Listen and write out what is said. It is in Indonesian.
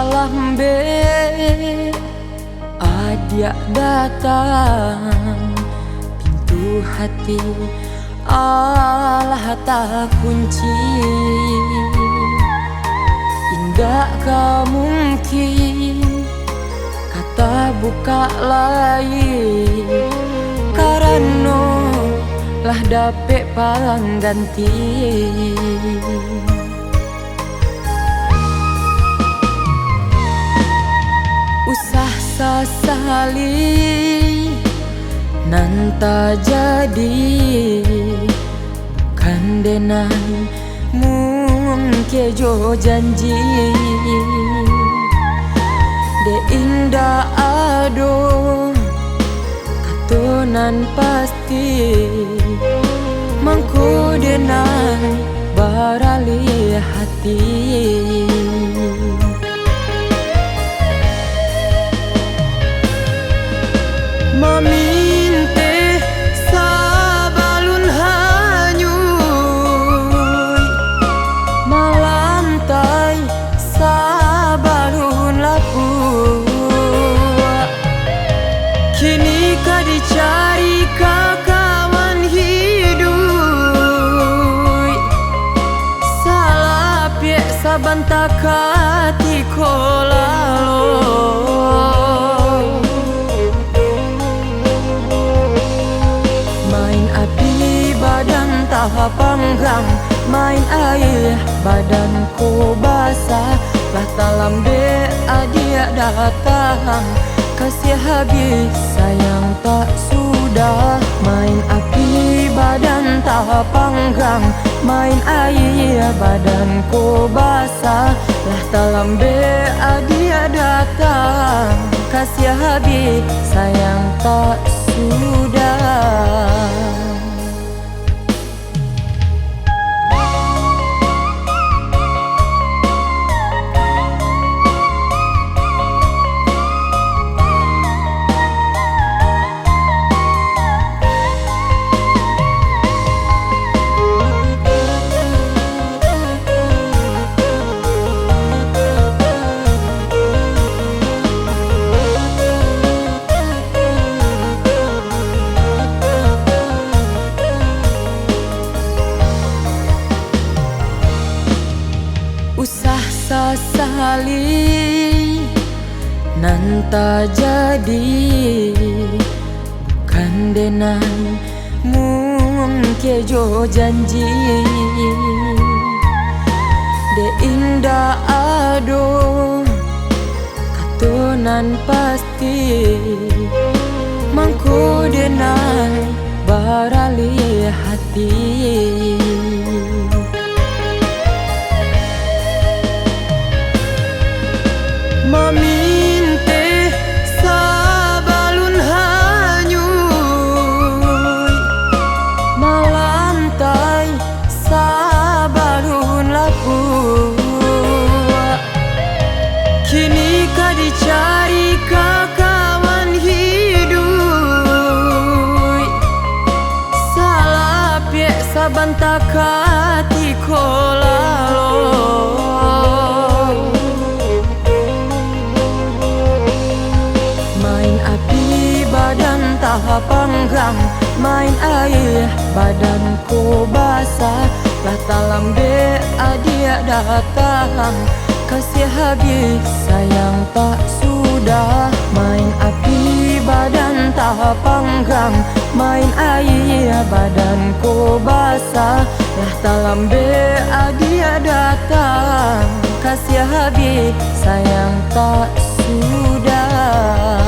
lambe adia datang, pintu hati Allah tak kunci. Indakkah mungkin kata buka lain, karena lah dapet pangganti. Usah sasali nanta jadi, bukan denan mungkin jo janji. De indah ado katonan pasti, mangku denai barali hati. Maminte sabalun hanyuy, malantai sabalun lapuk. Kini ka dicari kawan hidup, salah piek saban takati kolalo. Badan tak panggang, main air badanku basah. Lah talam be adia datang, kasih habis sayang tak sudah. Main api badan tak panggang, main air badanku basah. Lah talam be adia datang, kasih habis sayang tak sudah. Usah sasali nanta jadi, bukan denan mungkin jo janji. De indah ado katonan pasti, mangku denai barali hati. Maminte sabalun hanyuy, malantai sabalun lapuk. Kini ka dicari kawan hidup, salah piek saban takati kolalo. Tak panggang, main air badanku basah. Lah talam be adia datang, kasih habis sayang tak sudah. Main api badan tak panggang, main air badanku basah. Lah talam be adia datang, kasih habis sayang tak sudah.